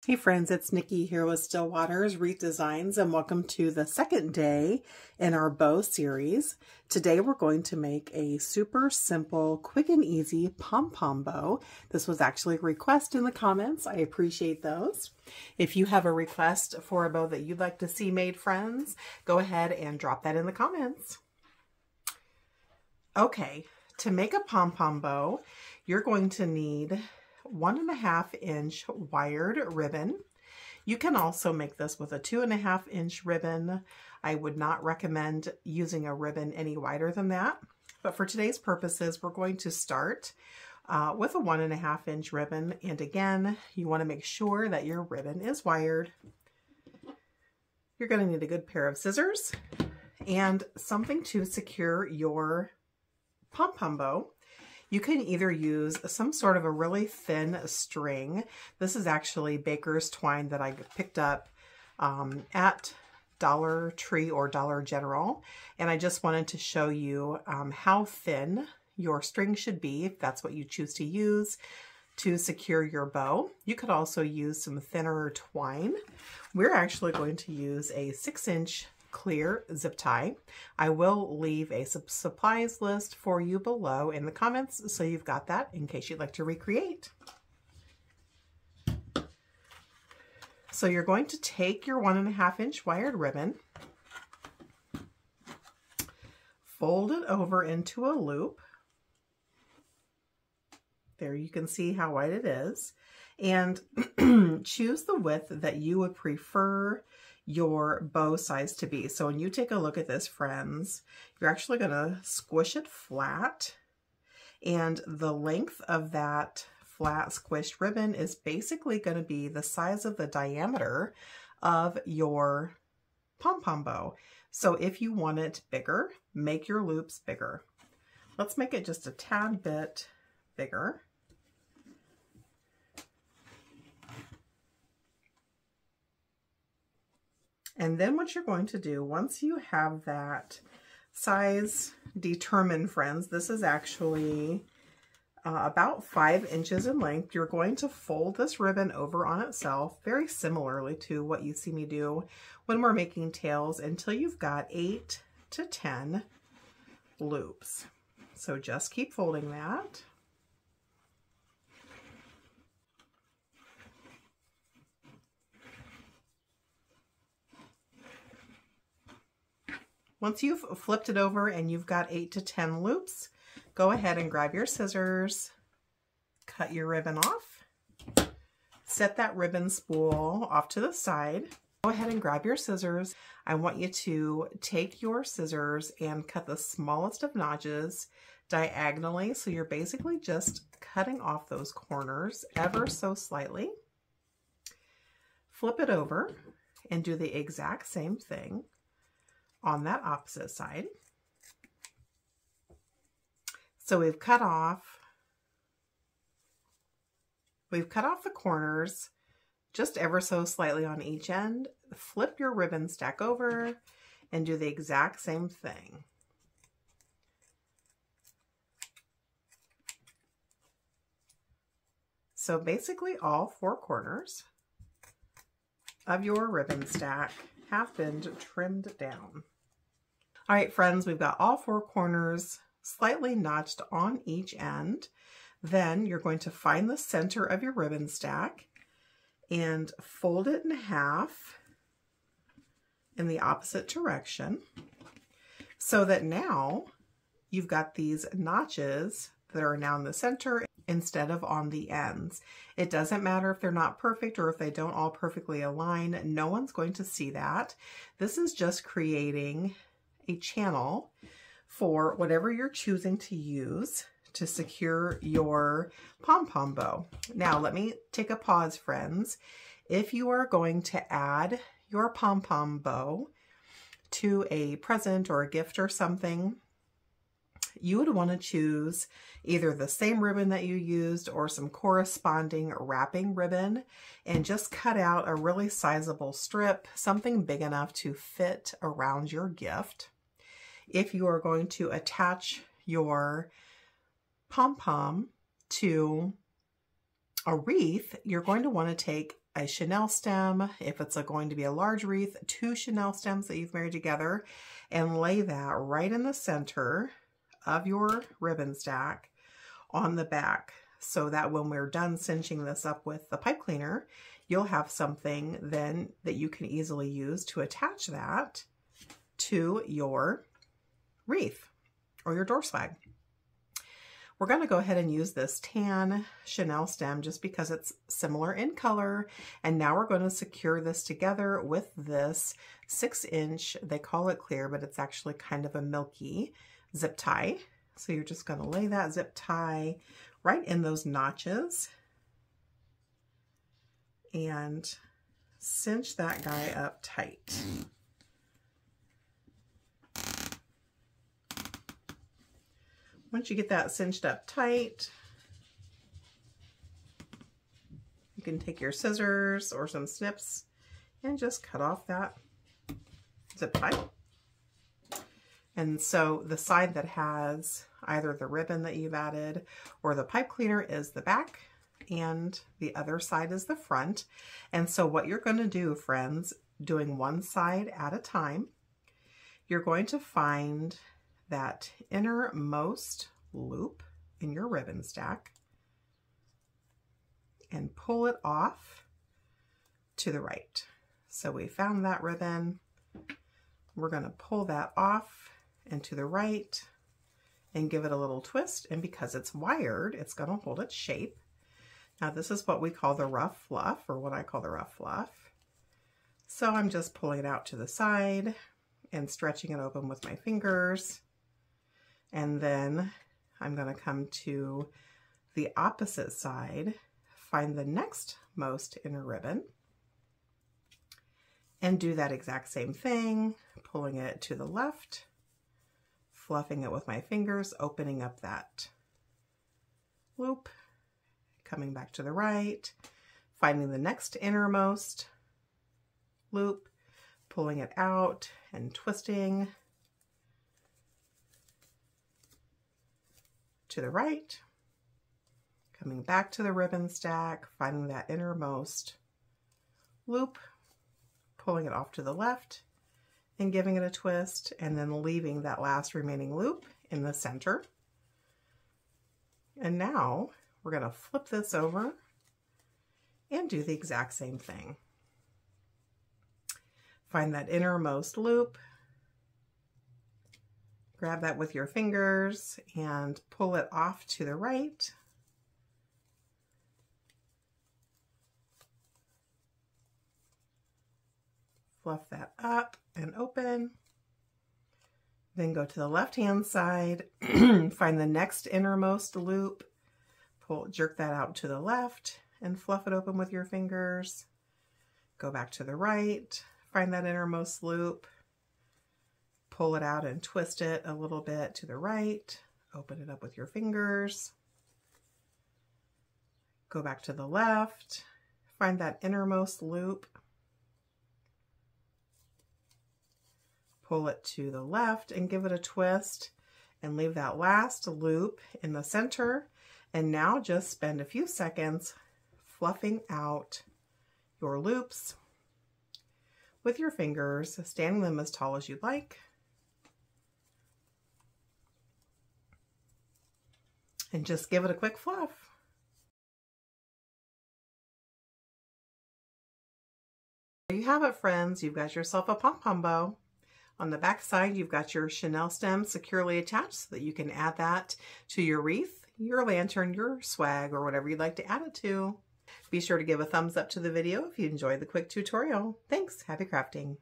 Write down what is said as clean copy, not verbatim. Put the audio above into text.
Hey friends, it's Nikki here with Stillwater's Wreath Designs, and welcome to the second day in our bow series. Today we're going to make a super simple, quick and easy pom-pom bow. This was actually a request in the comments. I appreciate those. If you have a request for a bow that you'd like to see made, friends, go ahead and drop that in the comments. Okay, to make a pom-pom bow, you're going to need 1.5 inch wired ribbon. You can also make this with a 2.5 inch ribbon. I would not recommend using a ribbon any wider than that, but for today's purposes, we're going to start with a 1.5 inch ribbon. And again, you want to make sure that your ribbon is wired. You're going to need a good pair of scissors and something to secure your pom-pom bow. You can either use some sort of a really thin string. This is actually baker's twine that I picked up at Dollar Tree or Dollar General. And I just wanted to show you how thin your string should be, if that's what you choose to use to secure your bow. You could also use some thinner twine. We're actually going to use a 6-inch clear zip tie. I will leave a supplies list for you below in the comments, so you've got that in case you'd like to recreate. So you're going to take your 1.5 inch wired ribbon, fold it over into a loop. There you can see how wide it is, and choose the width that you would prefer your bow size to be. So when you take a look at this, friends, you're actually going to squish it flat, and the length of that flat squished ribbon is basically going to be the size of the diameter of your pom-pom bow. So if you want it bigger, make your loops bigger. Let's make it just a tad bit bigger. And then what you're going to do, once you have that size determined, friends, this is actually about 5 inches in length. You're going to fold this ribbon over on itself, very similarly to what you see me do when we're making tails, until you've got 8 to 10 loops. So just keep folding that. Once you've flipped it over and you've got 8 to 10 loops, go ahead and grab your scissors, cut your ribbon off, set that ribbon spool off to the side. Go ahead and grab your scissors. I want you to take your scissors and cut the smallest of notches diagonally. So you're basically just cutting off those corners ever so slightly. Flip it over and do the exact same thing on that opposite side. So we've cut off the corners just ever so slightly on each end. Flip your ribbon stack over and do the exact same thing. So basically all 4 corners of your ribbon stack have been trimmed down. All right, friends, we've got all 4 corners slightly notched on each end. Then you're going to find the center of your ribbon stack and fold it in half in the opposite direction, so that now you've got these notches that are now in the center instead of on the ends. It doesn't matter if they're not perfect or if they don't all perfectly align. No one's going to see that. This is just creating a channel for whatever you're choosing to use to secure your pom-pom bow. Now, let me take a pause, friends. If you are going to add your pom-pom bow to a present or a gift or something, you would want to choose either the same ribbon that you used or some corresponding wrapping ribbon, and just cut out a really sizable strip, something big enough to fit around your gift. If you are going to attach your pom-pom to a wreath, you're going to want to take a Chanel stem. If it's going to be a large wreath, 2 Chanel stems that you've married together, and lay that right in the center of your ribbon stack on the back, so that when we're done cinching this up with the pipe cleaner, you'll have something then that you can easily use to attach that to your wreath or your door swag. We're going to go ahead and use this tan Chanel stem just because it's similar in color. And now we're going to secure this together with this 6-inch, they call it clear, but it's actually kind of a milky zip tie. So you're just going to lay that zip tie right in those notches and cinch that guy up tight. Once you get that cinched up tight, you can take your scissors or some snips and just cut off that zip tie. And so the side that has either the ribbon that you've added or the pipe cleaner is the back, and the other side is the front. And so what you're going to do, friends, doing one side at a time, you're going to find that innermost loop in your ribbon stack and pull it off to the right. So we found that ribbon. We're going to pull that off and to the right and give it a little twist. And because it's wired, it's going to hold its shape. Now this is what we call the rough fluff, or what I call the rough fluff. So I'm just pulling it out to the side and stretching it open with my fingers. And then I'm going to come to the opposite side, find the next most inner ribbon, and do that exact same thing, pulling it to the left, fluffing it with my fingers, opening up that loop, coming back to the right, finding the next innermost loop, pulling it out and twisting to the right, coming back to the ribbon stack, finding that innermost loop, pulling it off to the left and giving it a twist, and then leaving that last remaining loop in the center. And now we're going to flip this over and do the exact same thing. Find that innermost loop, grab that with your fingers and pull it off to the right. Fluff that up and open. Then go to the left-hand side, find the next innermost loop, jerk that out to the left and fluff it open with your fingers. Go back to the right, find that innermost loop, pull it out and twist it a little bit to the right, open it up with your fingers. Go back to the left, find that innermost loop, pull it to the left and give it a twist and leave that last loop in the center. And now just spend a few seconds fluffing out your loops with your fingers, standing them as tall as you'd like. And just give it a quick fluff. There you have it, friends. You've got yourself a pom-pom bow. On the back side, you've got your Chanel stem securely attached so that you can add that to your wreath, your lantern, your swag, or whatever you'd like to add it to. Be sure to give a thumbs up to the video if you enjoyed the quick tutorial. Thanks. Happy crafting.